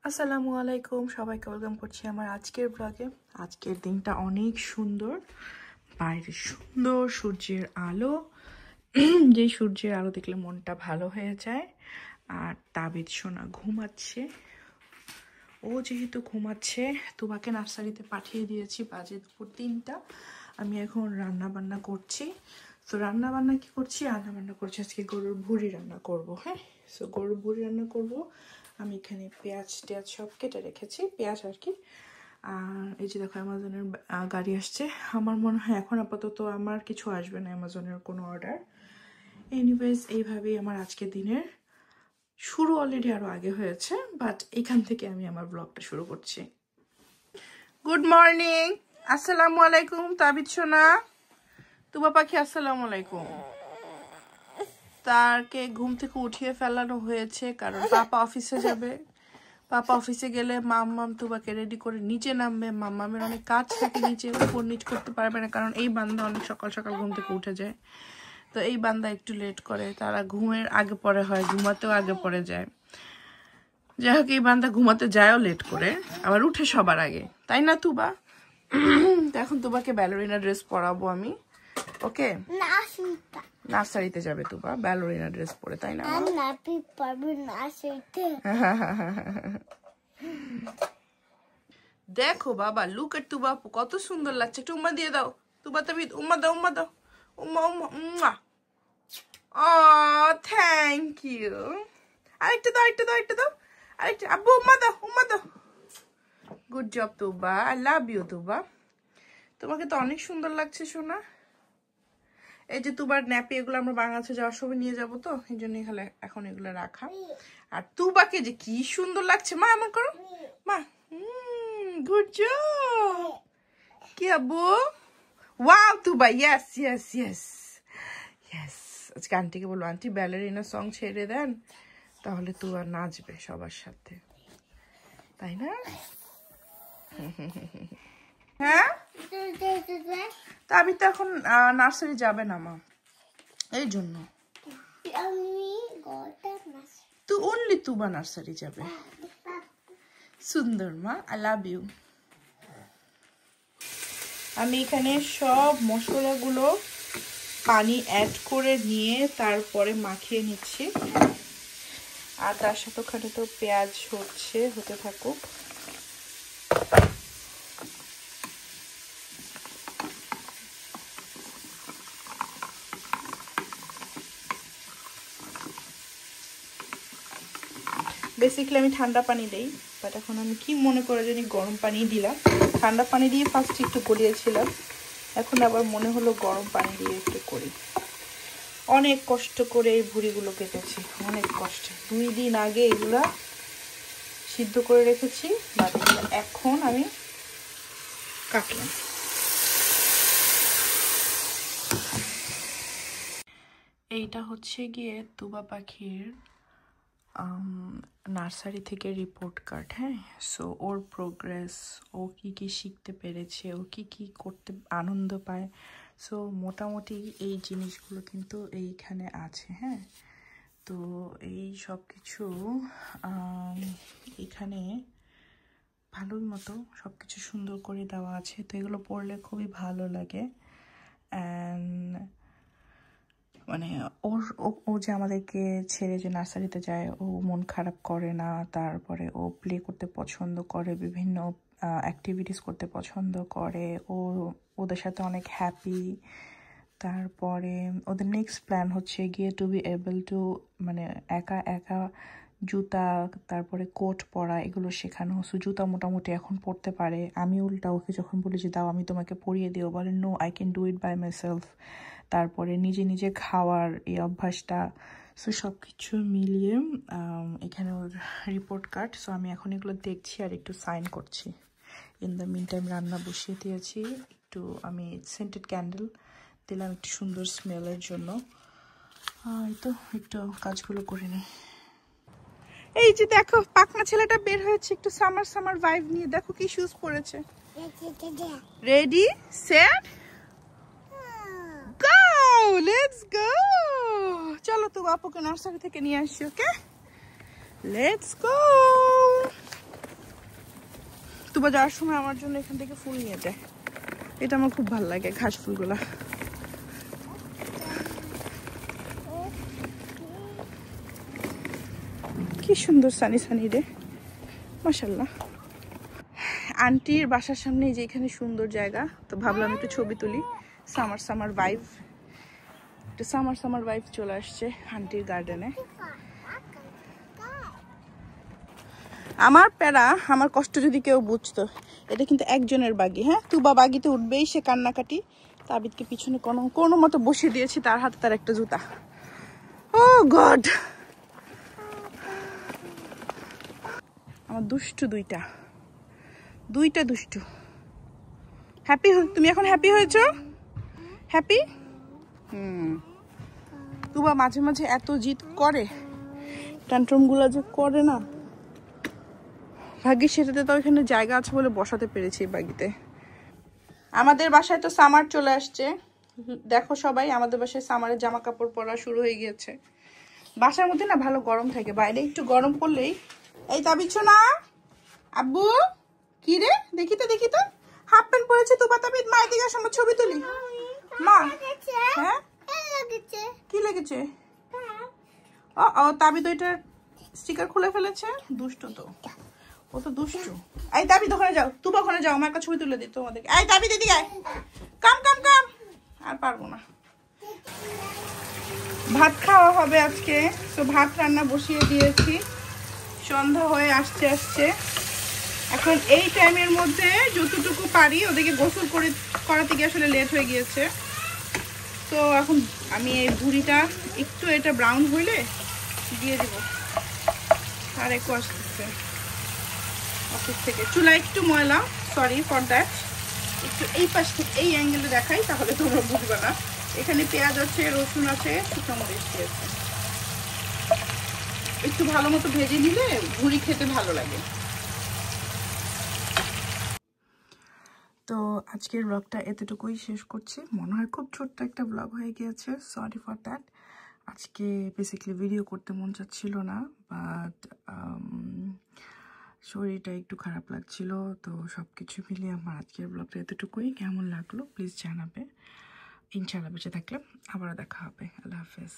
আসসালামু আলাইকুম, সবাইকে ওয়েলকাম করছি আমার আজকের ব্লগে। আজকের দিনটা অনেক সুন্দর, বাইরে সুন্দর সূর্যের আলো। যে সূর্যের আলো দেখলে মনটা ভালো হয়ে যায়। আর তাবিদ সোনা ঘুমাচ্ছে। ও যেহেতু ঘুমাচ্ছে, তোমাকে নার্সারিতে পাঠিয়ে দিয়েছি, বাজে দুপুর 3টা। আমি এখন রান্না বান্না করছি। তো রান্না বান্না কি করছি? রান্না বান্না করছি আজকে গরুর ভুড়ি রান্না করব। হ্যাঁ, সো গরুর ভুড়ি রান্না করব। আমি এখানে পেঁয়াজ টেয়াজ সব কেটে রেখেছি, পেঁয়াজ আর কি। আর এই যে দেখো অ্যামাজনের গাড়ি আসছে। আমার মনে হয় এখন আপাতত আমার কিছু আসবে না, অ্যামাজনের কোনো অর্ডার। এনিওয়েজ, এইভাবেই আমার আজকের দিনের শুরু অলরেডি আরো আগে হয়েছে, বাট এখান থেকে আমি আমার ব্লগটা শুরু করছি। গুড মর্নিং, আসসালামু আলাইকুম তাবিদ সোনা, তুবা পাখি আসসালামু আলাইকুম। তারকে ঘুম থেকে উঠিয়ে ফেলানো হয়েছে কারণ পাপা অফিসে যাবে। পাপা অফিসে গেলে মাম্মাম তুবাকে রেডি করে নিচে নামবে। মাম্মামের অনেক কাজ থাকে, নিচে উপর নিচ করতে পারবে না কারণ এই বান্দা অনেক সকাল সকাল ঘুম থেকে উঠে যায়। তো এই বান্দা একটু লেট করে, তারা ঘুমের আগে পরে হয়, ঘুমাতেও আগে পরে যায়। যাই হোক, এই বান্দা ঘুমাতে যায়ও লেট করে, আবার উঠে সবার আগে, তাই না তুবা? তো এখন তুবাকে ব্যালোরিনা ড্রেস পরাবো আমি। ওকে, নার্সারিতে যাবে তুবা ব্যালোরিনা ড্রেস পরে, তাই না? দেখো বাবা, লুক এট তুবা, কত সুন্দর লাগছে। একটু উম্মা দিয়ে দাও তুবা, তাবিদ উম্মা দাও, উম্মা দাও, উম্মা উম্মা উম্মা। ও থ্যাংক ইউ। আরেকটা দাও, আরেকটা দাও, আরেকটা দাও, আরেকটা। আব্বু উম্মা দাও, উম্মা দাও। Good job Tuba, I love you Tuba. তোমাকে তো অনেক সুন্দর লাগছে সোনা। এই যে তুবার ন্যাপি, এগুলো আমরা বাংলাদেশে যাওয়ার সময় নিয়ে যাবো, তো এই জন্য এখানে এখন এগুলো রাখা। আর তুবাকে যে কি সুন্দর লাগছে, মা এমন করো, মা। Good job. কি আব্বু? ওয়াও তুবা, ইয়েস ইয়েস ইয়েস ইয়েস। আজকে আন্টিকে বলবো, আন্টি ব্যালেরিনা সং ছেড়ে দেন, তাহলে তুবা নাচবে সবার সাথে, তাই না? হ্যাঁ, তা আমি তো এখন নার্সারি যাবে না মা, এই জন্য তো অনলি তুবা নার্সারি যাবে। সুন্দর মা, আই লাভ ইউ। আমি এখানে সব মশলাগুলো পানি অ্যাড করে নিয়ে তারপরে মাখিয়ে নিচ্ছি। আর তার সাথে ওখানে তো পেঁয়াজ হতে থাকুক। বেসিক্যালি আমি ঠান্ডা পানি দেই, বাট এখন আমি কি মনে করে জানি গরম পানি দিলাম। ঠান্ডা পানি দিয়ে ফার্স্ট একটু গলিয়েছিলাম, এখন আবার মনে হলো গরম পানি দিয়ে একটু করি। অনেক কষ্ট করে এই ভুড়িগুলো কেটেছি, অনেক কষ্টে। 2 দিন আগে এগুলা সিদ্ধ করে রেখেছি, বাট এখন আমি কাটলাম। এইটা হচ্ছে গিয়ে তুবা পাখির নার্সারি থেকে রিপোর্ট কার্ড। হ্যাঁ, সো ওর প্রোগ্রেস, ও কি কি শিখতে পেরেছে, ও কি কি করতে আনন্দ পায়, সো মোটামুটি এই জিনিসগুলো কিন্তু এইখানে আছে। হ্যাঁ, তো এই সব কিছু এখানে ভালোই মতো সব কিছু সুন্দর করে দেওয়া আছে। তো এগুলো পড়লে খুবই ভালো লাগে। অ্যান্ড মানে ও যে আমাদেরকে ছেড়ে যে নার্সারিতে যায়, ও মন খারাপ করে না। তারপরে ও প্লে করতে পছন্দ করে, বিভিন্ন অ্যাক্টিভিটিস করতে পছন্দ করে, ওদের সাথে অনেক হ্যাপি। তারপরে ওদের নেক্সট প্ল্যান হচ্ছে গিয়ে টু বি এবল টু, মানে একা একা জুতা, তারপরে কোট পরা, এগুলো শেখানো। সো জুতা মোটামুটি এখন পরতে পারে। আমি উল্টা ওকে যখন বলি যে দাও আমি তোমাকে পরিয়ে দিও, বলে no, I can do it by myself. তারপরে নিজে নিজে খাওয়ার এই অভ্যাসটা। সো সব কিছু মিলিয়ে এখানে ওর রিপোর্ট কার্ড। সো আমি এখন এগুলো দেখছি আর একটু সাইন করছি। ইন দ্য মিন টাইম রান্না বসিয়ে দিয়েছি। একটু আমি সেন্টেড ক্যান্ডেল দিলাম একটু সুন্দর স্মেলের জন্য। এই তো একটু কাজগুলো করে নিই। এই যে দেখো পাকনা ছেলেটা বের হয়েছে একটু সামার সামার ভাইব নিয়ে। দেখো কি শুজ পরেছে। Ready set go, let's go. চলো তো আপুকে নার্সারি থেকে নিয়ে আসি। ওকে, লেটস গো। তুবা যাওয়ার সময় আমার জন্য এখান থেকে ফুল নিয়ে যায়, এটা আমার খুব ভালো লাগে, ঘাস ফুলগুলা। কি সুন্দর সানি সানি রে, মাশাআল্লাহ। আন্টির বাসার সামনে যে এখানে সুন্দর জায়গা, তো ভাবলাম একটু ছবি তুলি। সামার সামার ভাইব, একটু সামার সামার ভাইব চলে আসছে আন্টির গার্ডেনে। আমার প্যারা, আমার কষ্ট যদি কেউ বুঝতো, এটা কিন্তু একজনের বাগি। হ্যাঁ, তুবা বাগিতে উঠবেই, সে কান্নাকাটি। তাবিদকে পিছনে কোনো মতো বসিয়ে দিয়েছি, তার হাতে তার একটা জুতা। ও গড, আমার দুষ্টু দুইটা দুষ্টু। হ্যাপি, তুমি এখন হ্যাপি হয়েছো? হ্যাপি? তুবা মাঝে মাঝে এত জিদ করে, ট্যান্ট্রামগুলো যে করে না, ভাগ্যিস সেটাতে তো এখানে জায়গা আছে বলে বসাতে পেরেছি বাগিতে। আমাদের বাসায় তো সামার চলে আসছে, দেখো সবাই, আমাদের বাসায় সামারের জামা কাপড় পরা শুরু হয়ে গিয়েছে। বাসার মধ্যে না ভালো গরম থাকে, বাইরে একটু গরম পড়লেই। এই তাবিচ্ছ না আব্বু, কি রে, দেখি তো হাফ প্যান্ট পরেছে তো বাতাবিদ। মা এদিকে আসো, আমার ছবি তুলি। মা, হ্যাঁ কি লেগেছে? ও তাবিদ ওইটার স্টিকার খুলে ফেলেছে, দুষ্ট তো, ও তো দুষ্টু। এই তাবিদ ওখানে যাও, তুবা ওখানে যাও, আমার একটা ছবি তুলে দিই তোমাদেরকে। এই তাবিদ এদিকে আয়, কাম আর পারবো না। ভাত খাওয়া হবে আজকে, তো ভাত রান্না বসিয়ে দিয়েছি। সন্ধ্যা হয়ে আসছে। এখন এই টাইমের মধ্যে যতটুকু পারি ওদেরকে গোসল করাতে গিয়ে আসলে লেট হয়ে গিয়েছে। তো এখন আমি এই ভুড়িটা একটু এটা ব্রাউন হইলে দিয়ে দিব। আর একটু আসতেছে অফিস থেকে, চুলা একটু ময়লা, সরি ফর দ্যাট। একটু এই পাশ থেকে এই অ্যাঙ্গেলে দেখাই, তাহলে তোমরা বুঝবে না। এখানে পেঁয়াজ আছে, রসুন আছে, শুকনো মরিচ আছে। একটু ভালো মতো ভেজে নিলে ভুড়ি খেতে ভালো লাগে। তো আজকের ব্লগটা এতটুকুই শেষ করছি। মনে হয় খুব ছোট্ট একটা ব্লগ হয়ে গিয়েছে, সরি ফর দ্যাট। আজকে বেসিক্যালি ভিডিও করতে মন চাচ্ছিল না, বাট শরীরটা একটু খারাপ লাগছিল। তো সব কিছু মিলিয়ে আমার আজকের ব্লগটা এতটুকুই। কেমন লাগলো প্লিজ জানাবে। ইনশাআল্লাহ বেঁচে থাকলে আবারও দেখা হবে। আল্লাহ হাফেজ।